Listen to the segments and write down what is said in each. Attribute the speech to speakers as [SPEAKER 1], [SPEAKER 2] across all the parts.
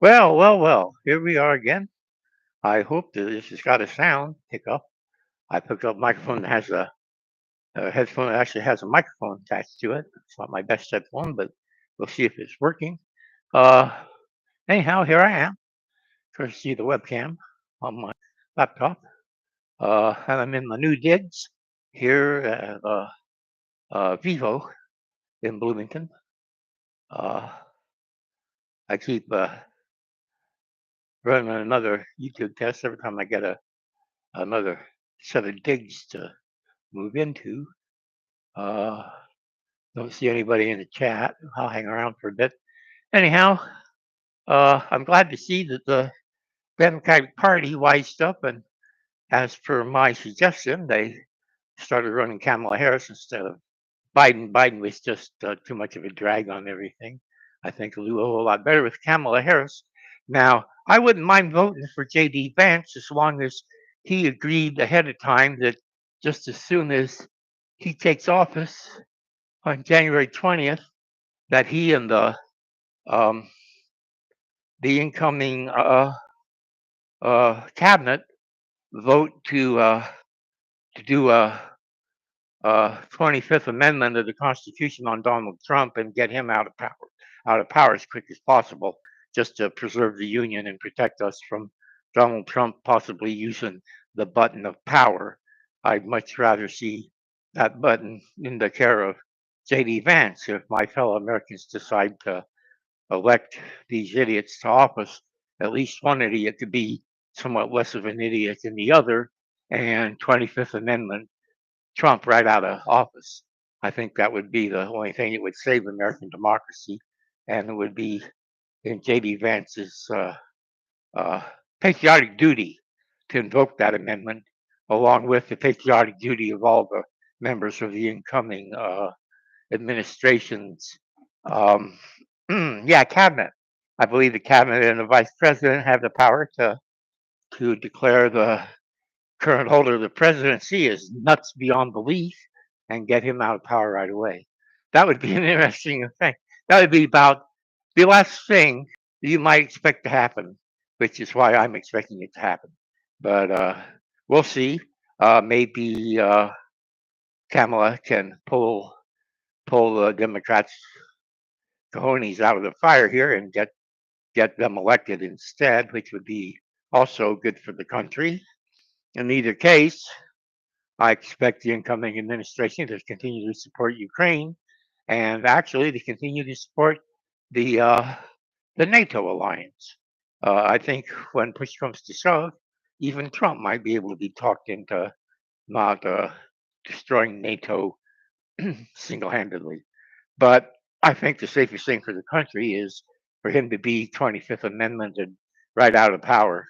[SPEAKER 1] Well. Here we are again. I hope that this has got a sound pickup. I picked up a microphone that has a headphone that actually has a microphone attached to it. It's not my best headphone, but we'll see if it's working. Uh, Anyhow, here I am, courtesy of the webcam on my laptop. And I'm in my new digs here at Vivo in Bloomington. Uh, I keep running another YouTube test every time I get another set of digs to move into. Uh, don't see anybody in the chat. I'll hang around for a bit. Anyhow, I'm glad to see that the Democratic Party wised up, and as per my suggestion, they started running Kamala Harris instead of Biden. Biden was just too much of a drag on everything. I think it'll do a whole lot better with Kamala Harris. Now, I wouldn't mind voting for J.D. Vance as long as he agreed ahead of time that just as soon as he takes office on January 20th, that he and um, the incoming cabinet vote to do a 25th Amendment of the Constitution on Donald Trump and get him out of power as quick as possible, just to preserve the Union and protect us from Donald Trump possibly using the button of power. I'd much rather see that button in the care of J.D. Vance if my fellow Americans decide to elect these idiots to office. At least one idiot to be somewhat less of an idiot than the other, and 25th Amendment Trump right out of office. I think that would be the only thing that would save American democracy, and it would be in J.D. Vance's uh, patriotic duty to invoke that amendment, along with the patriotic duty of all the members of the incoming administration's um, cabinet. I believe the cabinet and the vice president have the power to declare the current holder of the presidency is nuts beyond belief and get him out of power right away. That would be an interesting thing. That would be about the last thing you might expect to happen, which is why I'm expecting it to happen. But we'll see. Maybe Kamala can pull the Democrats' cojones out of the fire here and get them elected instead, which would be also good for the country. In either case, I expect the incoming administration to continue to support Ukraine and actually to continue to support the uh, the NATO alliance. I think when push comes to shove, even Trump might be able to be talked into not destroying NATO single-handedly. But I think the safest thing for the country is for him to be 25th Amendmented right out of power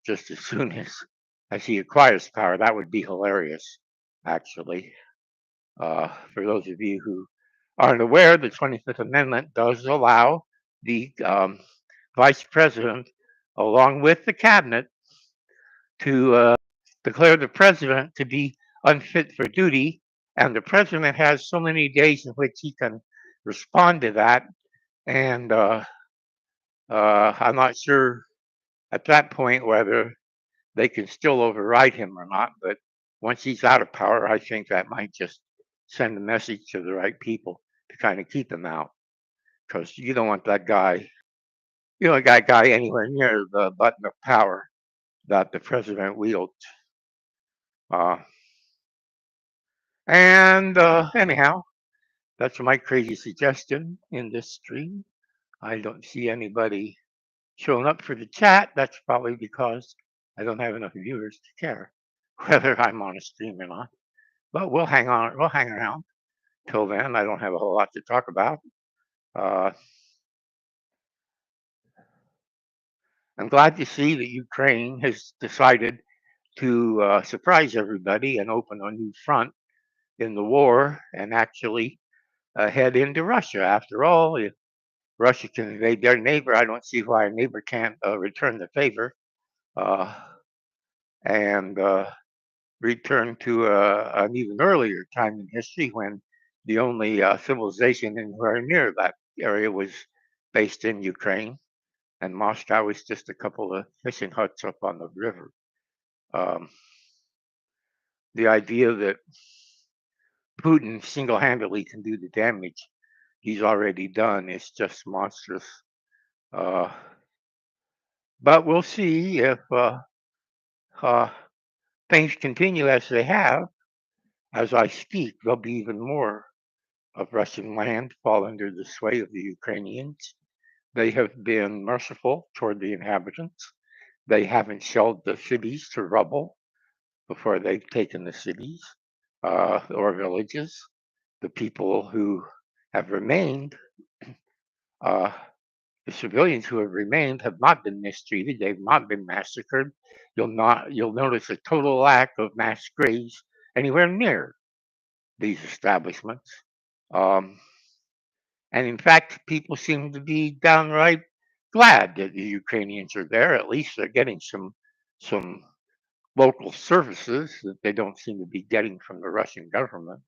[SPEAKER 1] just as soon as he acquires power. That would be hilarious, actually. For those of you who aren't aware, the 25th Amendment does allow the vice president, along with the cabinet, to declare the president to be unfit for duty. And the president has so many days in which he can respond to that. And I'm not sure at that point whether they can still override him or not. But once he's out of power, I think that might just send a message to the right people to kind of keep him out, because you don't want that guy, you don't want that guy anywhere near the button of power that the president wields. Uh, and anyhow, that's my crazy suggestion in this stream. I don't see anybody showing up for the chat. That's probably because I don't have enough viewers to care whether I'm on a stream or not. But we'll hang on. We'll hang around till then. I don't have a whole lot to talk about. Uh, I'm glad to see that Ukraine has decided to surprise everybody and open a new front in the war and actually head into Russia. After all, if Russia can invade their neighbor, I don't see why a neighbor can't return the favor uh, and return to an even earlier time in history when the only civilization anywhere near that area was based in Ukraine. and Moscow is just a couple of fishing huts up on the river. Um, the idea that Putin single-handedly can do the damage he's already done is just monstrous. Uh, but we'll see if uh, things continue as they have. As I speak, there'll be even more of Russian land fall under the sway of the Ukrainians. They have been merciful toward the inhabitants. They haven't shelled the cities to rubble before they've taken the cities or villages. The people who have remained, uh, the civilians who have remained, have not been mistreated. They've not been massacred. You'll notice a total lack of mass graves anywhere near these establishments. Um, and in fact, people seem to be downright glad that the Ukrainians are there. At least they're getting some local services that they don't seem to be getting from the Russian government,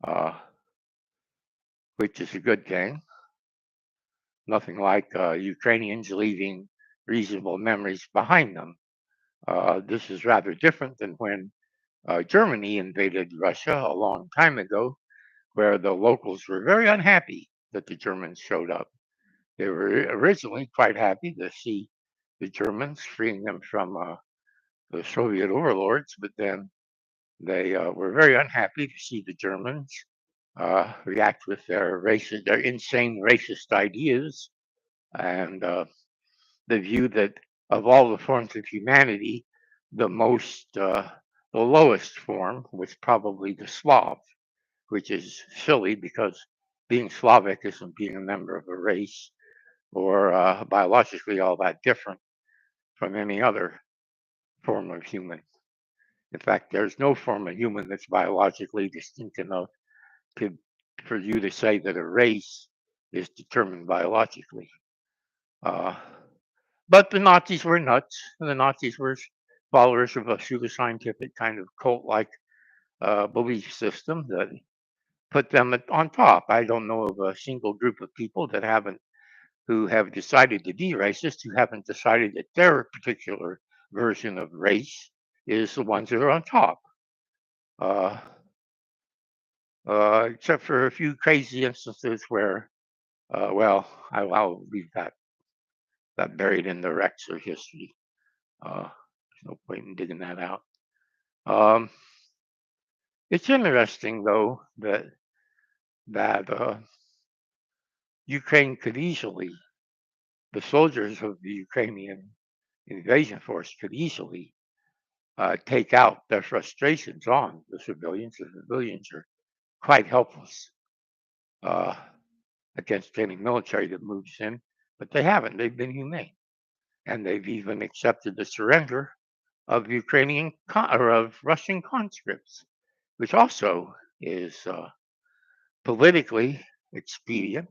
[SPEAKER 1] uh, which is a good thing. Nothing like Ukrainians leaving reasonable memories behind them. This is rather different than when Germany invaded Russia a long time ago, where the locals were very unhappy that the Germans showed up. They were originally quite happy to see the Germans freeing them from the Soviet overlords, but then they were very unhappy to see the Germans react with their insane racist ideas, and the view that of all the forms of humanity, the lowest form was probably the Slav, which is silly because being Slavic isn't being a member of a race or biologically all that different from any other form of human. In fact, there's no form of human that's biologically distinct enough to, for you to say that a race is determined biologically. Uh, but the Nazis were nuts. The Nazis were followers of a pseudoscientific kind of cult-like belief system that put them on top. I don't know of a single group of people who have decided to be racist, who haven't decided that their particular version of race is the ones that are on top. Uh, except for a few crazy instances where, well, I'll leave that buried in the wrecks of history. There's no point in digging that out. Um, it's interesting, though, that Ukraine could easily, the soldiers of the Ukrainian invasion force could easily take out their frustrations on the civilians. The civilians are quite helpless uh, against any military that moves in, but they haven't. They've been humane, and they've even accepted the surrender of or of Russian conscripts, which also is politically expedient.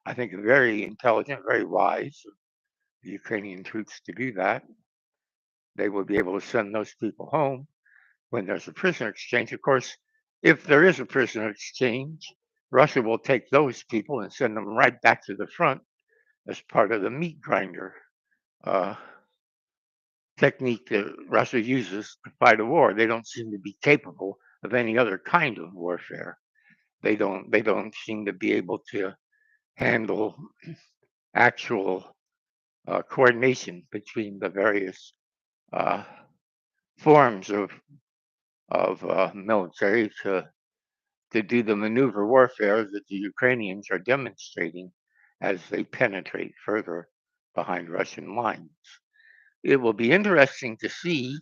[SPEAKER 1] I think very intelligent, very wise of the Ukrainian troops to do that. They will be able to send those people home when there's a prisoner exchange. Of course, if there is a prisoner exchange, Russia will take those people and send them right back to the front as part of the meat grinder uh, technique that Russia uses to fight a war. They don't seem to be capable of any other kind of warfare. They don't seem to be able to handle actual coordination between the various uh, forms of military to do the maneuver warfare that the Ukrainians are demonstrating as they penetrate further behind Russian lines. It will be interesting to see.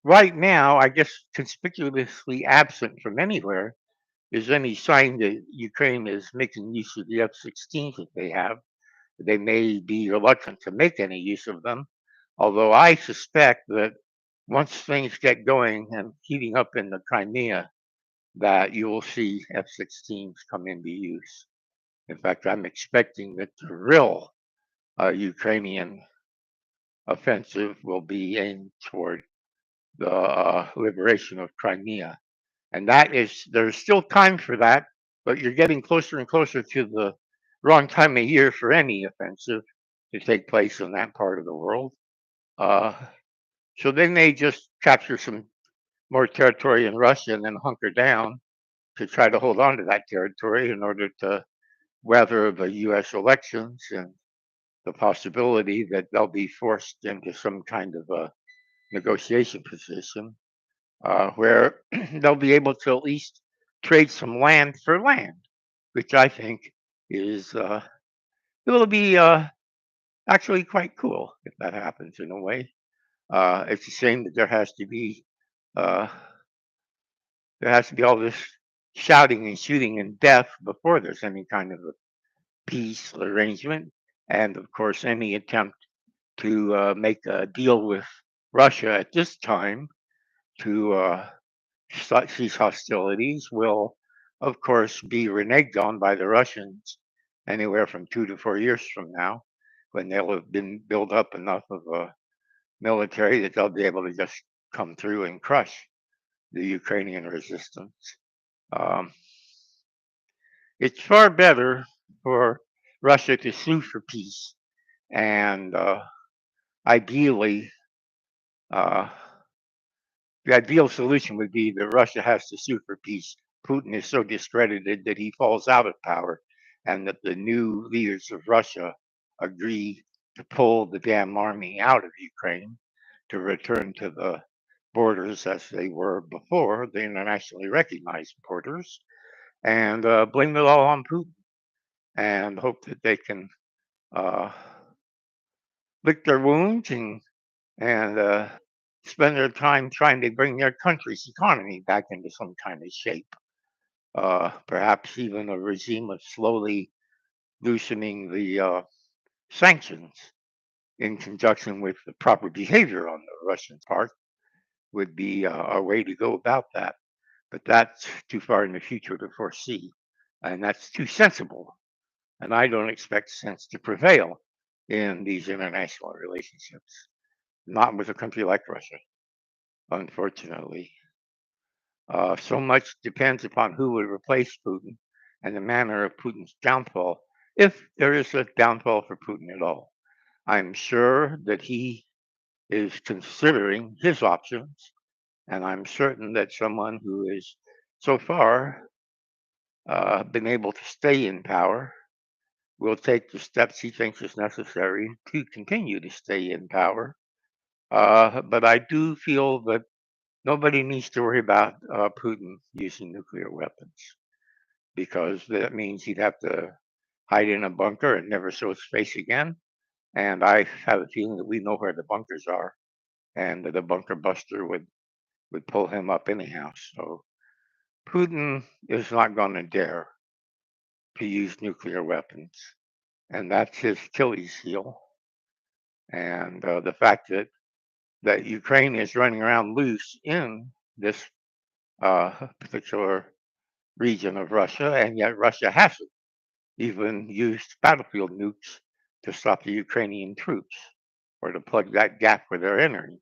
[SPEAKER 1] Right now, I guess conspicuously absent from anywhere is any sign that Ukraine is making use of the F-16s that they have. They may be reluctant to make any use of them, although I suspect that once things get going and heating up in the Crimea, that you will see F-16s come into use. In fact, I'm expecting that the real Ukrainian offensive will be aimed toward the liberation of Crimea. And there's still time for that, but you're getting closer and closer to the wrong time of year for any offensive. to take place in that part of the world. Uh, so they may just capture some more territory in Russia and then hunker down to try to hold on to that territory in order to weather the U.S. elections and the possibility that they'll be forced into some kind of a negotiation position where they'll be able to at least trade some land for land, which I think is it will be actually quite cool if that happens in a way. It's a shame that uh, there has to be all this shouting and shooting and death before there's any kind of a peace arrangement, and of course any attempt to make a deal with Russia at this time to cease hostilities will, of course, be reneged on by the Russians anywhere from 2 to 4 years from now, when they'll have been built up enough of a military that they'll be able to just come through and crush the Ukrainian resistance. Um, it's far better for Russia to sue for peace and ideally uh, the ideal solution would be that Russia has to sue for peace. Putin is so discredited that he falls out of power, and that the new leaders of Russia agree to pull the damn army out of Ukraine to return to the borders as they were before, the internationally recognized borders, and blame it all on Putin and hope that they can uh, lick their wounds and spend their time trying to bring their country's economy back into some kind of shape. Perhaps even a regime of slowly loosening the sanctions in conjunction with the proper behavior on the Russian part would be a way to go about that. But that's too far in the future to foresee. And that's too sensible. And I don't expect sense to prevail in these international relationships, not with a country like Russia, unfortunately. So much depends upon who would replace Putin and the manner of Putin's downfall, if there is a downfall for Putin at all. I'm sure that he is considering his options, and I'm certain that someone who is so far been able to stay in power will take the steps he thinks is necessary to continue to stay in power. But I do feel that nobody needs to worry about Putin using nuclear weapons, because that means he'd have to hide in a bunker and never show his face again. And I have a feeling that we know where the bunkers are, and that the bunker buster would pull him up anyhow. So Putin is not going to dare to use nuclear weapons, and that's his Achilles heel. And the fact that Ukraine is running around loose in this particular region of Russia, and yet Russia hasn't even used battlefield nukes to stop the Ukrainian troops or to plug that gap where they're entering,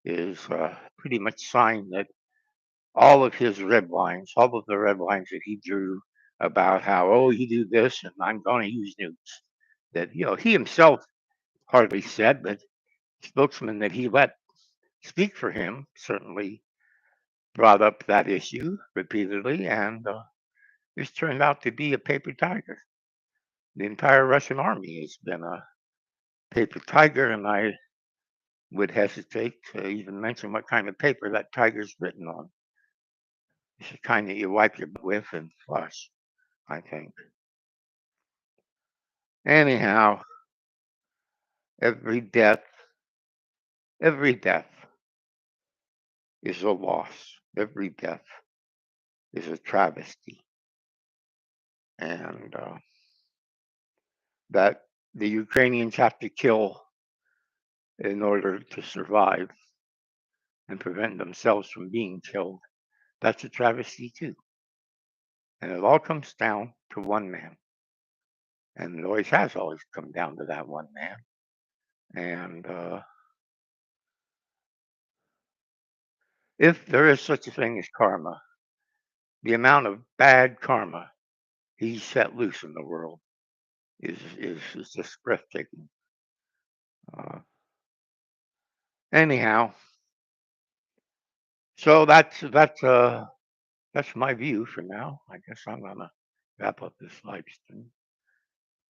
[SPEAKER 1] is pretty much sign that all of his red lines, all of the red lines that he drew about how, oh, you do this and I'm going to use nukes, that, he himself hardly said, but spokesman that he let speak for him certainly brought up that issue repeatedly, and it's turned out to be a paper tiger. The entire Russian army has been a paper tiger, and I would hesitate to even mention what kind of paper that tiger's written on. It's the kind that you wipe your butt with and flush, I think. Anyhow, every death, every death is a loss. Every death is a travesty. And that the Ukrainians have to kill in order to survive and prevent themselves from being killed, that's a travesty too. And it all comes down to one man. And it always has always come down to that one man. And if there is such a thing as karma, the amount of bad karma he's set loose in the world is just breathtaking. Uh, anyhow, so that's my view for now. I guess I'm gonna wrap up this live stream.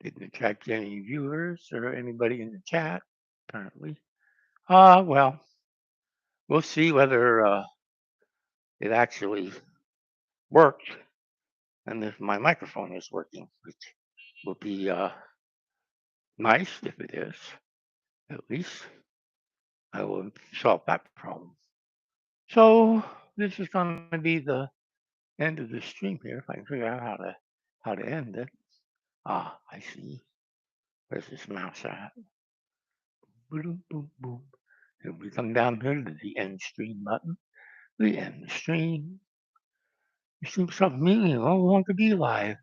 [SPEAKER 1] Didn't attract any viewers or anybody in the chat, apparently. Well, we'll see whether it actually worked and if my microphone is working, which will be nice if it is. At least I will solve that problem. So this is going to be the end of the stream here. If I can figure out how to end it. Ah, I see. Where's this mouse at? Boom, boom, boom. If we come down here to the end stream button, we end the stream. The stream stopped meaning. I want to be live.